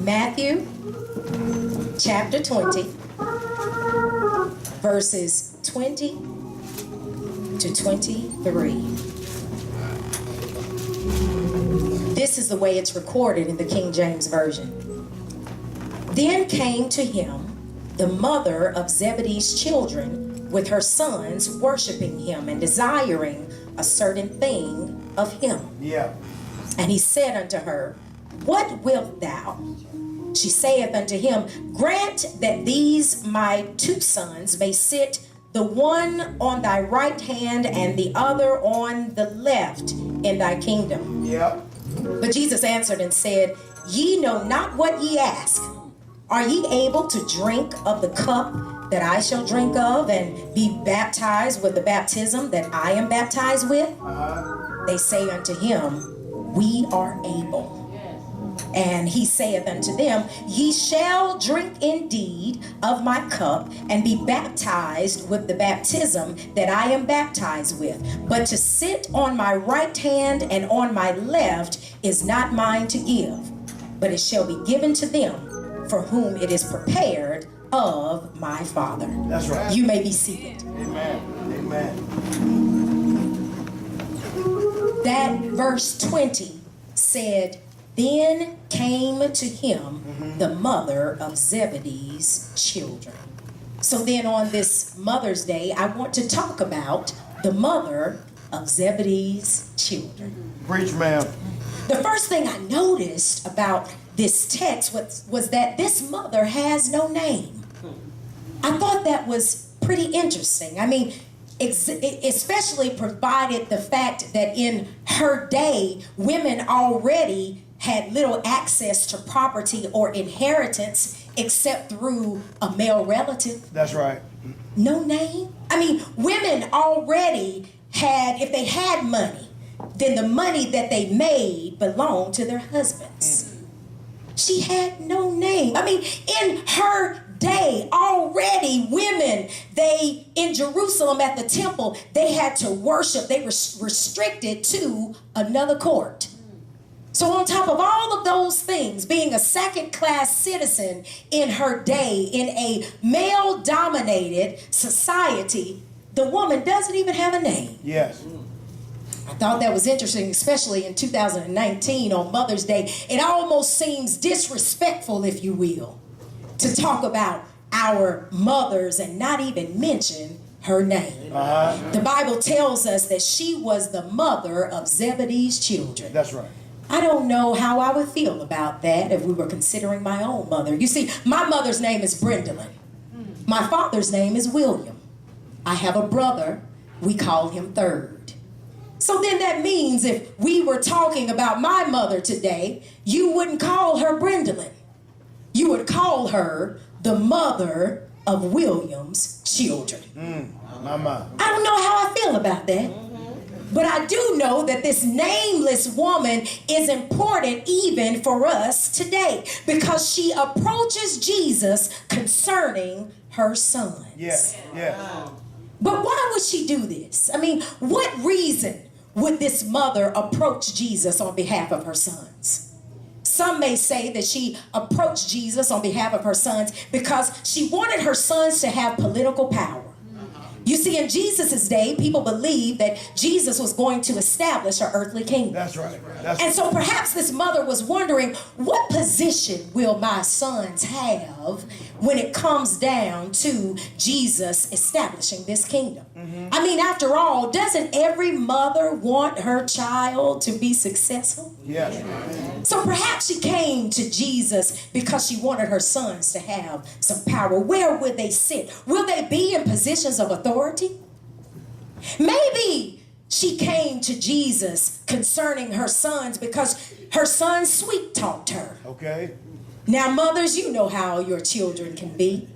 Matthew chapter 20, verses 20 to 23. This is the way it's recorded in the King James Version. Then came to him the mother of Zebedee's children with her sons, worshiping him and desiring a certain thing of him. Yeah. And he said unto her, What wilt thou? She saith unto him, Grant that these my two sons may sit, the one on thy right hand and the other on the left in thy kingdom. Yeah. But Jesus answered and said, Ye know not what ye ask. Are ye able to drink of the cup that I shall drink of, and be baptized with the baptism that I am baptized with? They say unto him, We are able. And he saith unto them, Ye shall drink indeed of my cup, and be baptized with the baptism that I am baptized with. But to sit on my right hand and on my left is not mine to give, but it shall be given to them for whom it is prepared of my Father. That's right. You may be seated. Amen. Amen. That verse 20 said, Then came to him the mother of Zebedee's children. So then on this Mother's Day, I want to talk about the mother of Zebedee's children. Preach, ma'am. The first thing I noticed about this text was that this mother has no name. I thought that was pretty interesting. I mean, especially provided the fact that in her day, women already had little access to property or inheritance except through a male relative. That's right. No name. I mean, women already had, if they had money, then the money that they made belonged to their husbands. She had no name. I mean, in her day, already women, they, in Jerusalem at the temple, they had to worship. They were restricted to another court. So on top of all of those things, being a second-class citizen in her day, in a male-dominated society, the woman doesn't even have a name. Yes. I thought that was interesting, especially in 2019 on Mother's Day. It almost seems disrespectful, if you will, to talk about our mothers and not even mention her name. The Bible tells us that she was the mother of Zebedee's children. That's right. I don't know how I would feel about that if we were considering my own mother. You see, my mother's name is Brendolyn. My father's name is William. I have a brother. We call him Third. So then that means if we were talking about my mother today, you wouldn't call her Brendolyn. You would call her the mother of William's children. Mama. I don't know how I feel about that. But I do know that this nameless woman is important even for us today because she approaches Jesus concerning her sons. Yes. Yes. But why would she do this? I mean, what reason would this mother approach Jesus on behalf of her sons? Some may say that she approached Jesus on behalf of her sons because she wanted her sons to have political power. You see, in Jesus' day, people believed that Jesus was going to establish an earthly kingdom. That's right. And so perhaps this mother was wondering, what position will my sons have when it comes down to Jesus establishing this kingdom? I mean, after all, doesn't every mother want her child to be successful? Yes. So perhaps she came to Jesus because she wanted her sons to have some power. Where would they sit? Will they be in positions of authority? Maybe she came to Jesus concerning her sons because her sons sweet-talked her. Okay. Now, mothers, you know how your children can be.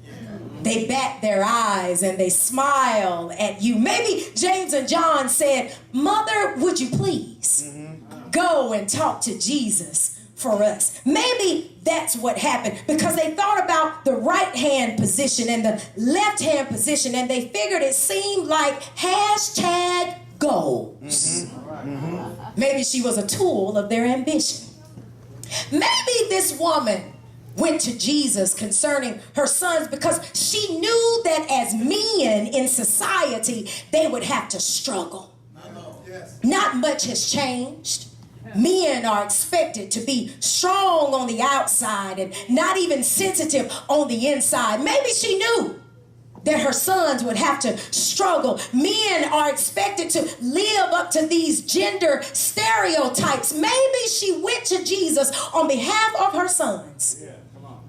They bat their eyes and they smile at you. Maybe James and John said, Mother, would you please go and talk to Jesus for us? Maybe that's what happened because they thought about the right hand position and the left hand position and they figured it seemed like hashtag goals. Maybe she was a tool of their ambition. Maybe this woman went to Jesus concerning her sons because she knew that as men in society, they would have to struggle. Not much has changed. Men are expected to be strong on the outside and not even sensitive on the inside. Maybe she knew that her sons would have to struggle. Men are expected to live up to these gender stereotypes. Maybe she went to Jesus on behalf of her sons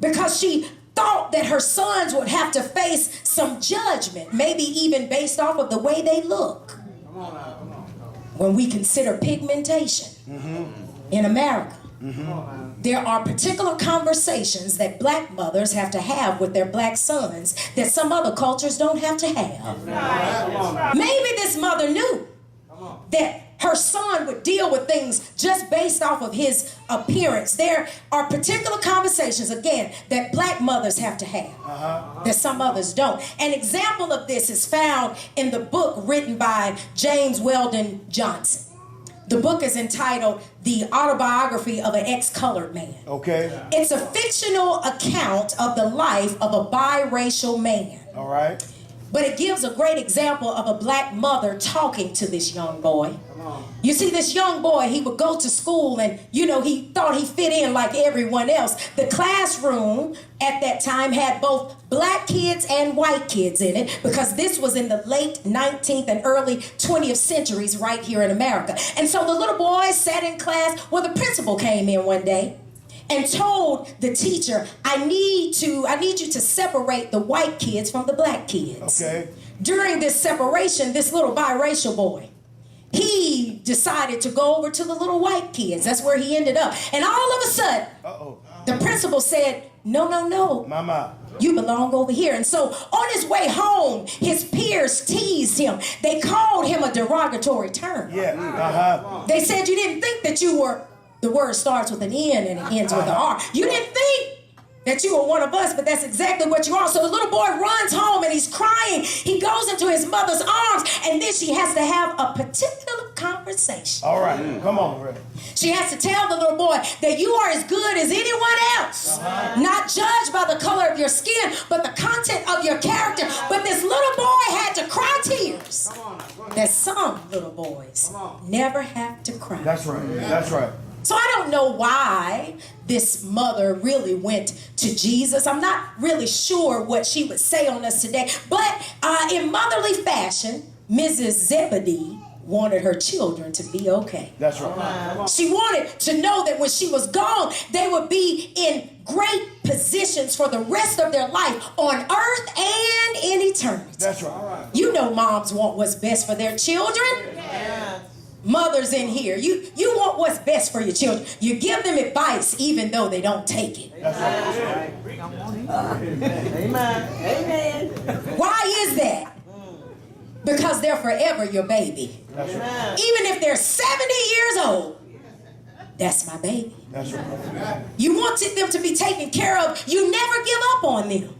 because she thought that her sons would have to face some judgment, maybe even based off of the way they look. When we consider pigmentation in America, there are particular conversations that black mothers have to have with their black sons that some other cultures don't have to have. Maybe this mother knew that her son would deal with things just based off of his appearance. There are particular conversations, again, that black mothers have to have that some others don't. An example of this is found in the book written by James Weldon Johnson. The book is entitled The Autobiography of an Ex-Colored Man. Okay. It's a fictional account of the life of a biracial man. All right. But it gives a great example of a black mother talking to this young boy. You see, this young boy, he would go to school and, he thought he fit in like everyone else. The classroom at that time had both black kids and white kids in it because this was in the late 19th and early 20th centuries right here in America. And so the little boy sat in class. Well, the principal came in one day and told the teacher, I need you to separate the white kids from the black kids. Okay. During this separation, this little biracial boy, he decided to go over to the little white kids. That's where he ended up. And all of a sudden, the principal said, no, Mama. you belong over here. And so on his way home, his peers teased him. They called him a derogatory term. Yeah. They said you didn't think that you were, the word starts with an N and it ends with an R. You didn't think that you were one of us, but that's exactly what you are. So the little boy runs home and he's crying. He goes into his mother's arms, and then she has to have a particular conversation. All right, come on, Ray. She has to tell the little boy that you are as good as anyone else, not judged by the color of your skin, but the content of your character. But this little boy had to cry tears that some little boys never have to cry. That's right. That's right. So I don't know why this mother really went to Jesus. I'm not really sure what she would say on us today. But in motherly fashion, Mrs. Zebedee wanted her children to be okay. That's right. She wanted to know that when she was gone, they would be in great positions for the rest of their life on earth and in eternity. That's right. You know moms want what's best for their children. Yeah. Mothers in here, you want what's best for your children. You give them advice even though they don't take it. That's right. Amen. Why is that? Because they're forever your baby. That's right. Even if they're 70 years old, that's my baby. That's right. You wanted them to be taken care of. You never give up on them.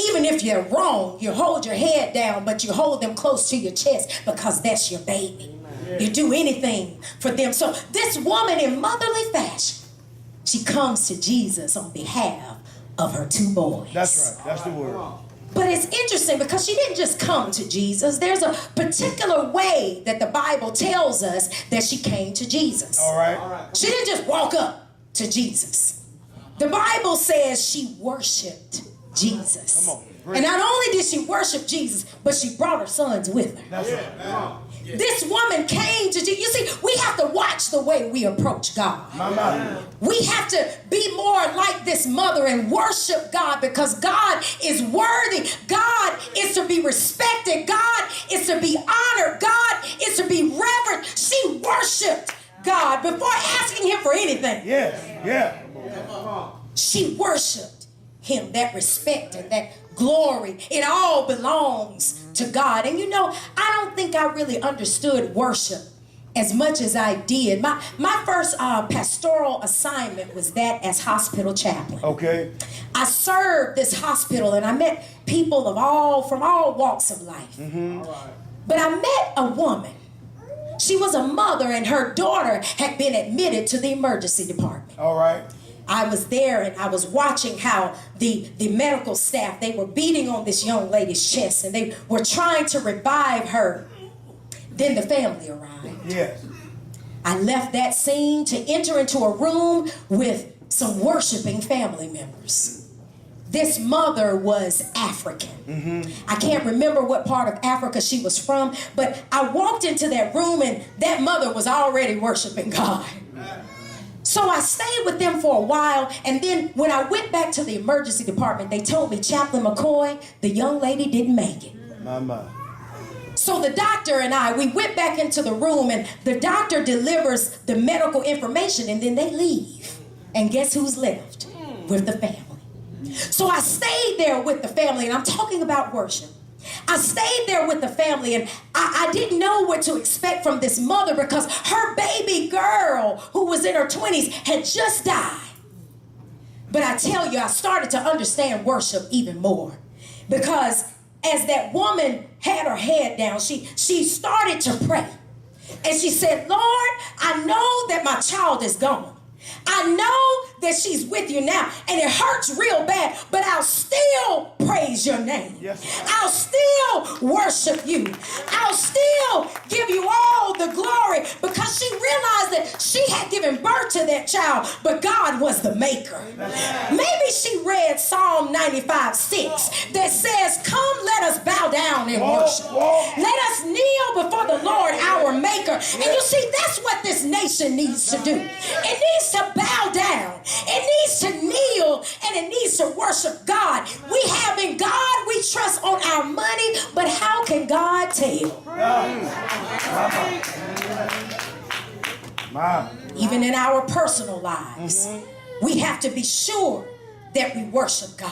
Even if you're wrong, you hold your head down, but you hold them close to your chest because that's your baby. You do anything for them. So this woman, in motherly fashion, she comes to Jesus on behalf of her two boys. That's right. That's the word. But it's interesting because she didn't just come to Jesus. There's a particular way that the Bible tells us that she came to Jesus. All right. She didn't just walk up to Jesus. The Bible says she worshiped Jesus. Come on. And not only did she worship Jesus, but she brought her sons with her. That's right. This woman came to Jesus. You see, we have to watch the way we approach God. Mama. We have to be more like this mother and worship God because God is worthy. God is to be respected. God is to be honored. God is to be revered. She worshiped God before asking him for anything. Yes. Yeah. She worshiped him. That respect and that glory, it all belongs to God. And I don't think I really understood worship as much as I did. My first pastoral assignment was that as hospital chaplain. Okay. I served this hospital and I met people from all walks of life. Mm-hmm. But I met a woman. She was a mother and her daughter had been admitted to the emergency department. All right. I was there and I was watching how the medical staff, they were beating on this young lady's chest and they were trying to revive her. Then the family arrived. Yes. I left that scene to enter into a room with some worshiping family members. This mother was African. I can't remember what part of Africa she was from, but I walked into that room and that mother was already worshiping God. So I stayed with them for a while, and then when I went back to the emergency department, they told me, Chaplain McCoy, the young lady didn't make it. Mama. So the doctor and I, we went back into the room, and the doctor delivers the medical information, and then they leave. And guess who's left? With the family. So I stayed there with the family, and I'm talking about worship. I stayed there with the family, and I didn't know what to expect from this mother because her baby girl, who was in her 20s, had just died. But I tell you, I started to understand worship even more because as that woman had her head down, she started to pray. And she said, Lord, I know that my child is gone. I know that she's with you now, and it hurts real bad, but I'll still praise your name. Yes. I'll still worship you. I'll still give you all the glory because she realized that she had given birth to that child, but God was the maker. Maybe she read Psalm 95:6 that says, come, let us bow down and worship. Let us kneel before the Lord, our maker. And you see, that's what this nation needs to do. It needs to bow down. It needs to kneel, and it needs to worship God. We have in God, we trust on our money, but how can God tell? Even in our personal lives, we have to be sure that we worship God.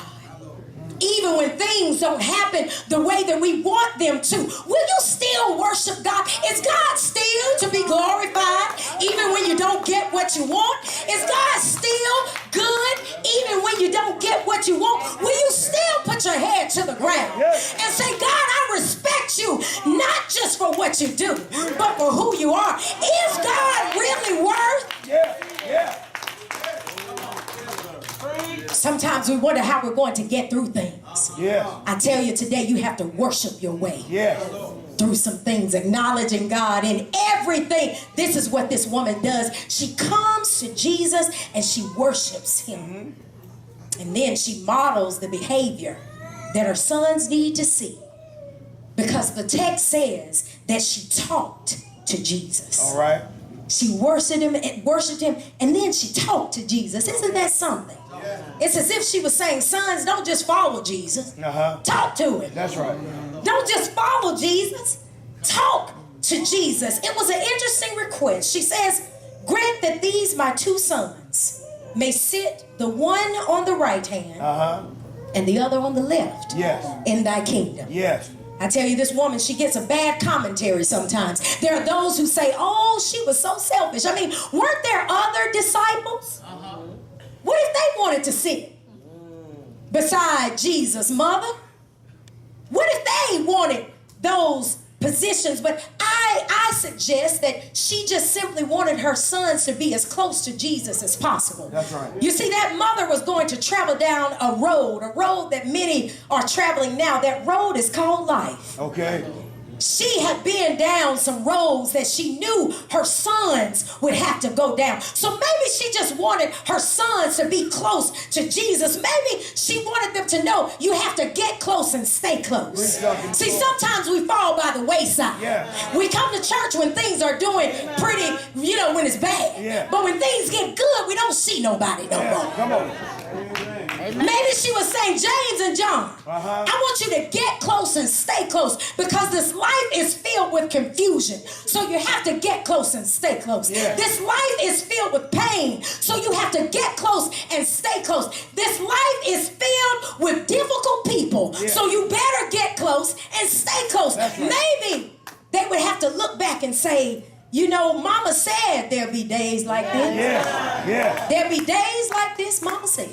Even when things don't happen the way that we want them to, will you still worship God? Is God still to be glorified even when you don't get what you want? Is God still good even when you don't get what you want? Will you still put your head to the ground and say, God, I respect you, not just for what you do, but for who you are? Is God really worth? Sometimes we wonder how we're going to get through things. I tell you today, you have to worship your way through some things, acknowledging God in everything. This is what this woman does. She comes to Jesus and she worships him. And then she models the behavior that her sons need to see. Because the text says that she talked to Jesus. All right. She worshipped him, and then she talked to Jesus. Isn't that something? It's as if she was saying, sons, don't just follow Jesus. Talk to him. That's right. Don't just follow Jesus. Talk to Jesus. It was an interesting request. She says, grant that these my two sons may sit, the one on the right hand and the other on the left in thy kingdom. I tell you, this woman, she gets a bad commentary sometimes. There are those who say, oh, she was so selfish. I mean, weren't there other disciples? What if they wanted to sit beside Jesus' mother? What if they wanted those positions? But I suggest that she just simply wanted her sons to be as close to Jesus as possible. That's right. You see, that mother was going to travel down a road that many are traveling now. That road is called life. Okay. She had been down some roads that she knew her sons would have to go down. So maybe she just wanted her sons to be close to Jesus. Maybe she wanted them to know you have to get close and stay close. See, sometimes we fall by the wayside. We come to church when things are doing pretty, when it's bad. But when things get good, we don't see nobody no more. Come on. Maybe she was saying, James and John, I want you to get close and stay close because this life is filled with confusion. So you have to get close and stay close. This life is filled with pain. So you have to get close and stay close. This life is filled with difficult people. So you better get close and stay close. Maybe they would have to look back and say, Mama said there'll be days like this. There'll be days like this, Mama said.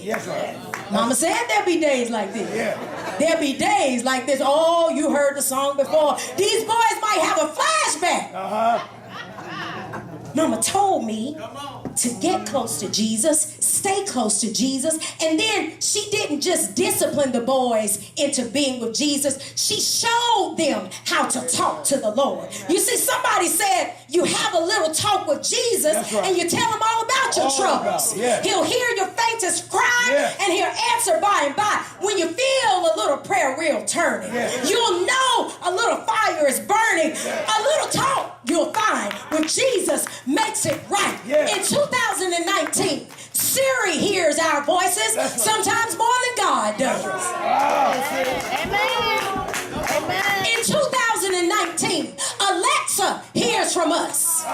Mama said there'll be days like this. There'll be days like this. Oh, you heard the song before. These boys might have a flashback. Mama told me to get close to Jesus, stay close to Jesus, and then she didn't just discipline the boys into being with Jesus, she showed them how to talk to the Lord. You see, somebody said you have a little talk with Jesus, and you tell him all about your troubles. He'll hear your faintest cry, and he'll answer by and by. When you feel a little prayer wheel turning, you'll know a little fire is burning. A little talk you'll find with Jesus makes it right. In 2019, Siri hears our voices sometimes more than God does. Amen. In 2019, Alexa hears from us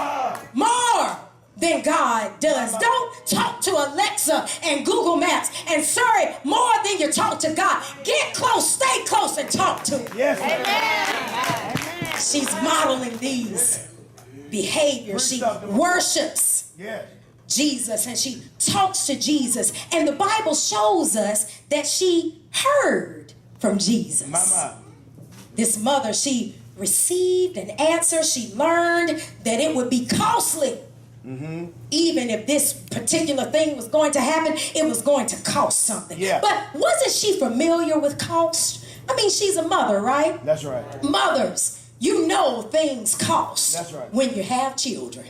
more than God does. Don't talk to Alexa and Google Maps and Siri more than you talk to God. Get close, stay close, and talk to him. Amen. She's modeling these behaviors. She worships Jesus and she talks to Jesus. And the Bible shows us that she heard from Jesus. This mother, she received an answer. She learned that it would be costly. Even if this particular thing was going to happen, it was going to cost something. But wasn't she familiar with cost? I mean, she's a mother, right? That's right. Mothers, you know things cost when you have children.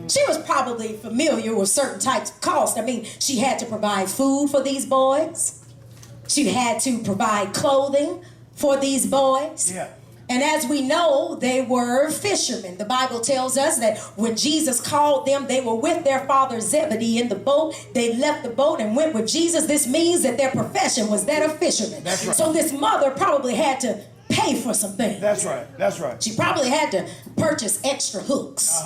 She was probably familiar with certain types of cost. I mean, she had to provide food for these boys. She had to provide clothing for these boys. And as we know, they were fishermen. The Bible tells us that when Jesus called them, they were with their father Zebedee in the boat. They left the boat and went with Jesus. This means that their profession was that of fishermen. So this mother probably had to pay for some things. That's right. She probably had to purchase extra hooks.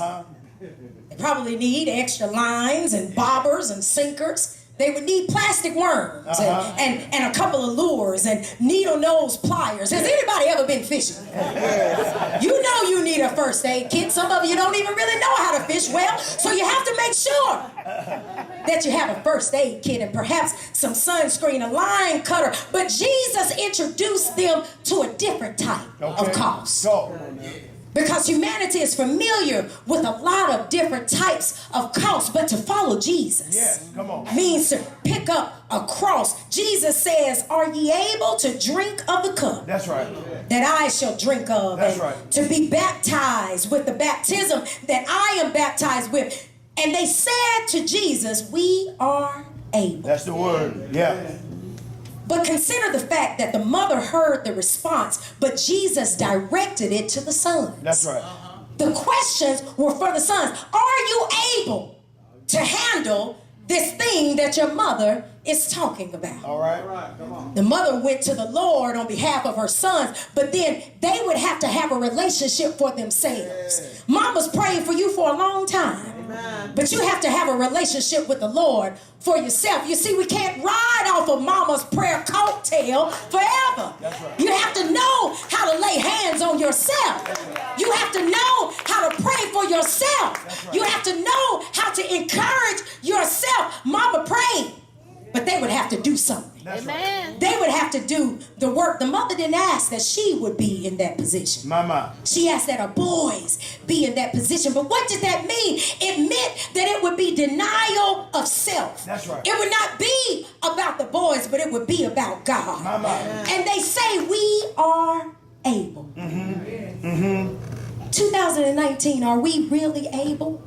They probably need extra lines and bobbers and sinkers. They would need plastic worms and a couple of lures and needle nose pliers. Has anybody ever been fishing? You know you need a first aid kit. Some of you don't even really know how to fish well, so you have to make sure that you have a first aid kit and perhaps some sunscreen, a line cutter. But Jesus introduced them to a different type of cost. Because humanity is familiar with a lot of different types of costs, but to follow Jesus means to pick up a cross. Jesus says, are ye able to drink of the cup that I shall drink of, and to be baptized with the baptism that I am baptized with? And they said to Jesus, we are able. That's the word. But consider the fact that the mother heard the response, but Jesus directed it to the sons. That's right. The questions were for the sons. Are you able to handle this thing that your mother is talking about? All right. Come on. The mother went to the Lord on behalf of her sons, but then they would have to have a relationship for themselves. Mama's prayed for you for a long time. But you have to have a relationship with the Lord for yourself. You see, we can't ride off of mama's prayer coattail forever. You have to know how to lay hands on yourself. You have to know how to pray for yourself. You have to know how to encourage yourself. Mama prayed, but they would have to do something. Amen. They would have to do the work. The mother didn't ask that she would be in that position. She asked that her boys be in that position. But what did that mean? It meant that it would be denial of self. That's right. It would not be about the boys, but it would be about God. And they say we are able. 2019, are we really able?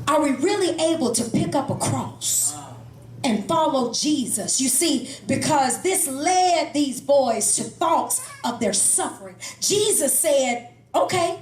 Are we really able to pick up a cross and follow Jesus? You see, because this led these boys to thoughts of their suffering. Jesus said, okay,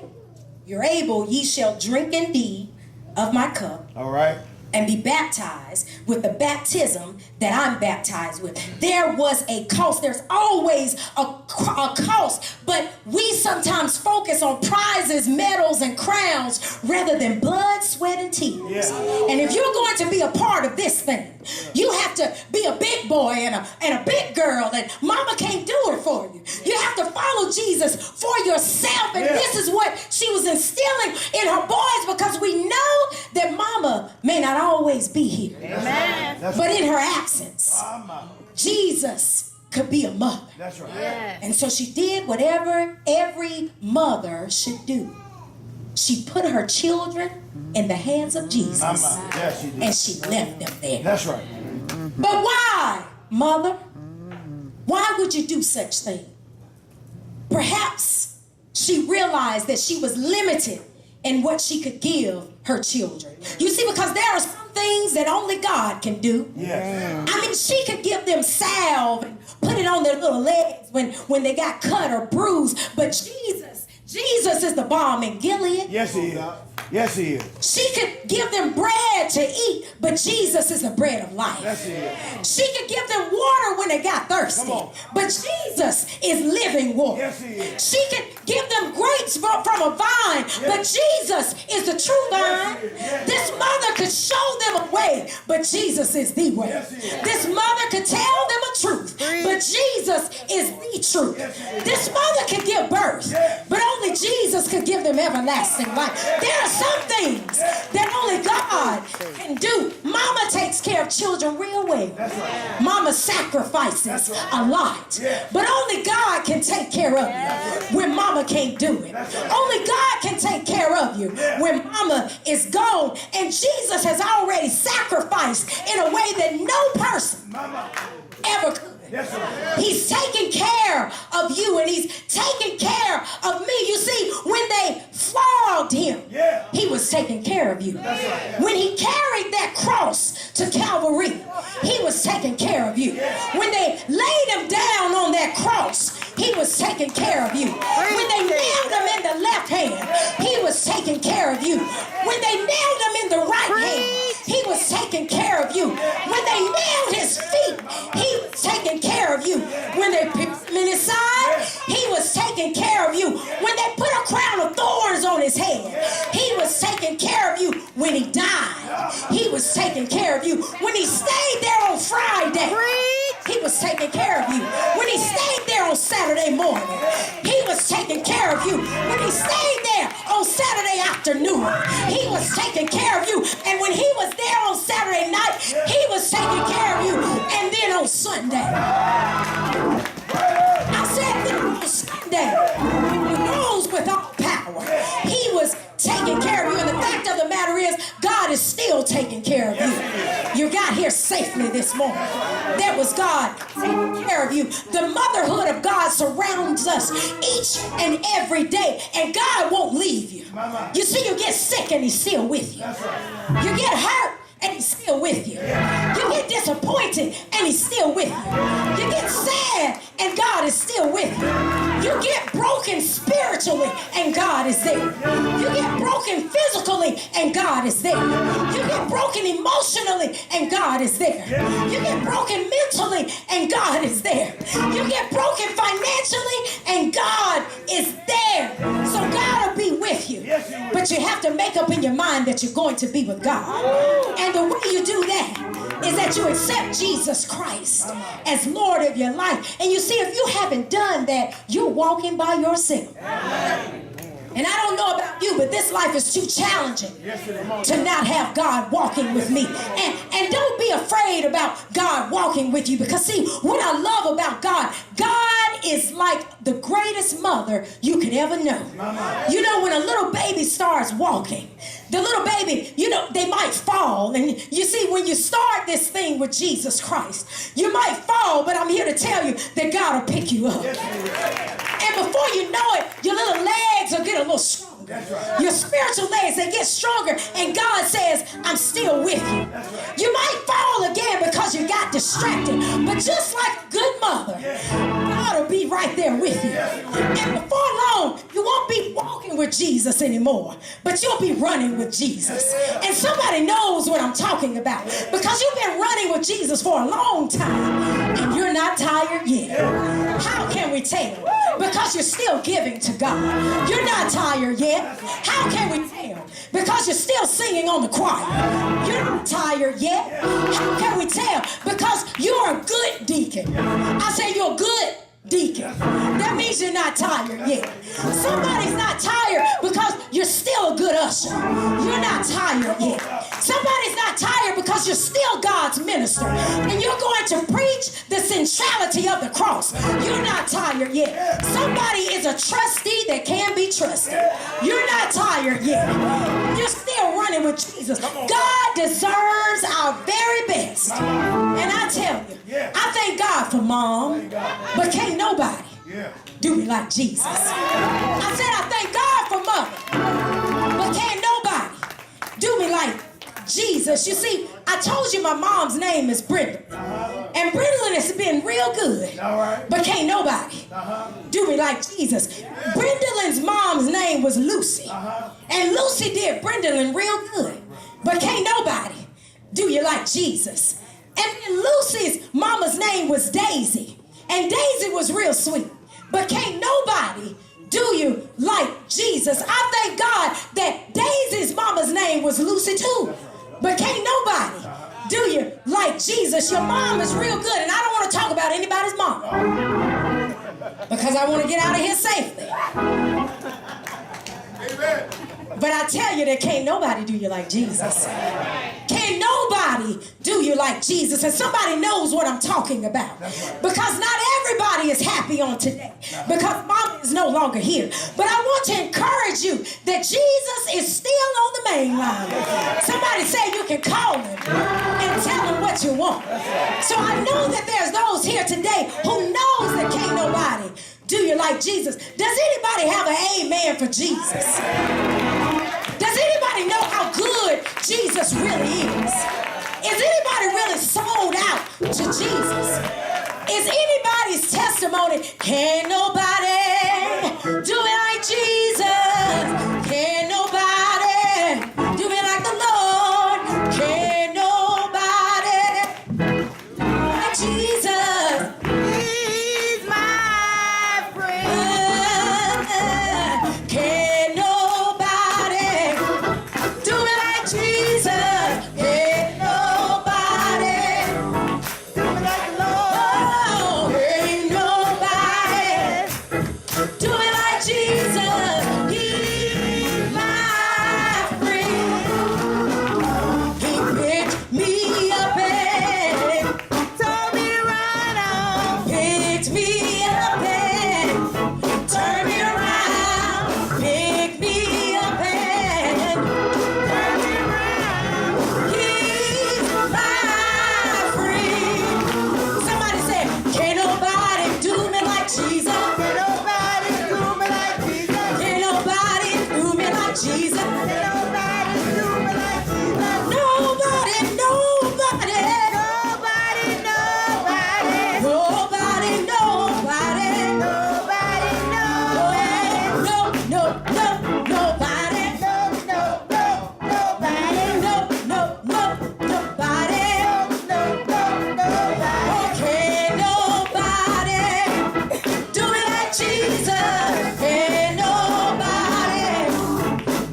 you're able, ye shall drink indeed of my cup. All right. And be baptized with the baptism that I'm baptized with. There was a cost. There's always a cost. But we sometimes focus on prizes, medals, and crowns rather than blood, sweat, and tears. And if you're going to be a part of this thing, you have to be a big boy and a big girl. And mama can't do it for you. You have to follow Jesus for yourself. And this is what she was instilling in her boys, because we know that mama may not always be here. Amen. But in her absence, Jesus could be a mother. That's right. Yes. And so she did whatever every mother should do. she put her children in the hands of Jesus. Yes, she did. And she left them there. That's right. But why, mother? Why would you do such thing? Perhaps she realized that she was limited in what she could give her children. You see, because there are some things that only God can do. Yes. I mean, she could give them salve and put it on their little legs when they got cut or bruised. But Jesus is the balm in Gilead. Yes, he is. Yes, he is. She could give them bread to eat, but Jesus is the bread of life. Yes, he is. She could give them water when they got thirsty, but Jesus is living water. Yes, he is. She could give them grapes from a vine, but Jesus is the true vine. This mother could show them a way, but Jesus is the way. This mother could tell them a truth, but Jesus is the truth. This mother could give birth, but only Jesus could give them everlasting life. There are some things that only God can do. Mama takes care of children real well. Mama sacrifices a lot, but only God can take care of you when mama can't do it. Only God can take care of you when mama is gone, and Jesus has already sacrificed in a way that no person ever could. He's taking care of you, and he's taking care of me. You see, when they flogged him, he was taking care of you. When he carried that cross to Calvary, he was taking care of you. When they laid him down on that cross, he was taking care of you. When they nailed him in the left hand, he was taking care of you. When they nailed him in the right hand, he was taking care of you. When they nailed his feet, he was taking care of you. When they pierced him in his side, he was taking care of you. When they put a crown of thorns on his head, he was taking care of you. When he died, he was taking care of you. When he stayed there on Friday, he was taking care of you. When he stayed there on Saturday morning, he was taking care of you. When he stayed there on Saturday afternoon, he was taking care of you. And when he was there on Saturday night, he was taking care of you. And then on Sunday, I said then on Sunday, when he rose with all power, he was taking care of you. And the fact of the matter is, God is still taking care of you. You got here safely this morning. That was God taking care of you. The motherhood of God surrounds us each and every day, and God won't leave you. You see, you get sick and he's still with you. You get hurt and he's still with you. You get disappointed and he's still with you. You get sad and God is still with you. You get broken spiritually and God is there. You get broken physically and God is there. You get broken emotionally and God is there. You get broken mentally and God is there. You get broken financially and God is there. So God will be with you. But you have to make up in your mind that you're going to be with God. And the way you do that is that you accept Jesus Christ as Lord of your life. And you see, if you haven't done that, you're walking by yourself. And I don't know about you, but this life is too challenging to not have God walking with me. And don't be afraid about God walking with you, because see, what I love about God, God is like the greatest mother you could ever know. You know, when a little baby starts walking, the little baby, you know, they might fall. And you see, when you start this thing with Jesus Christ, you might fall, but I'm here to tell you that God will pick you up. And before you know it, your little legs will get a little stronger. Your spiritual legs, they get stronger, and God says, I'm still with you. You might fall again because you got distracted, but just like a good mother, God will be right there with you. And before long, you won't be walking with Jesus anymore, but you'll be running with Jesus. And somebody knows what I'm talking about, because you've been running with Jesus for a long time, and you're not tired yet. How can we tell? Because you're still giving to God. You're not tired yet. How can we tell? Because you're still singing on the choir. You're not tired yet. How can we tell? Because you're a good deacon. I say you're a good deacon. That means you're not tired yet. Somebody's not tired because you're still a good usher. You're not tired yet. Somebody's not tired because you're still God's minister, and you're going to preach the centrality of the cross. You're not tired yet. Somebody is a trustee that can be trusted. You're not tired yet. You're still running with Jesus. God deserves our very best. And I tell you, I thank God for Mom, but can't nobody do me like Jesus. I said I thank God for Mother, but can't nobody do me like Jesus. You see, I told you my mom's name is Brenda. And Brenda has been real good. But can't nobody do me like Jesus. Brendalin's mom's name was Lucy. And Lucy did Brendalin real good. But can't nobody do you like Jesus. And then Lucy's mama's name was Daisy. And Daisy was real sweet. But can't nobody do you like Jesus. I thank God that Daisy's mama's name was Lucy too. But can't nobody do you like Jesus. Your mom is real good, and I don't want to talk about anybody's mom because I want to get out of here safely. Amen. But I tell you that can't nobody do you like Jesus. Can't nobody do you like Jesus. And somebody knows what I'm talking about. Because not everybody is happy on today. Because Mom is no longer here. But I want to encourage you that Jesus is still on the main line. Somebody say you can call him and tell him what you want. So I know that there's those here today who knows that can't nobody do you like Jesus. Does anybody have an amen for Jesus? Does anybody know how good Jesus really is? Is anybody really sold out to Jesus? Is anybody's testimony, can nobody do it like Jesus? Can nobody do it like the Lord? Can nobody do it like Jesus? He's my friend. Can nobody do it like Jesus? Can nobody do it like the Lord? Ain't nobody do it like Jesus. He's my friend. He picked me up and told me to run on. Picked me up and turned me around. Picked me up and turned me around. He's my friend. Somebody say, can't nobody do me like Jesus. Can't nobody do me like Jesus. Can't nobody do me like Jesus. Can't nobody do me like Jesus. Nobody, nobody. Nobody, nobody. Nobody, nobody. Nobody, nobody. No, no, no, nobody. No, no, no, nobody. No, no, no, nobody. No, no, no, nobody. Oh, can't nobody do me like Jesus. Can't nobody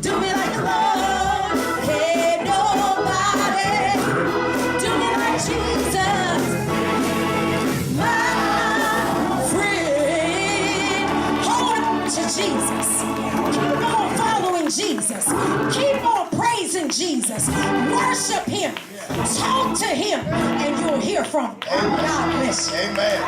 do me like the Lord. Can't nobody do me like Jesus. My friend, hold on to Jesus. Keep on following Jesus. Keep on praising Jesus. Worship him. Talk to him, and you'll hear from him. God bless you. Amen.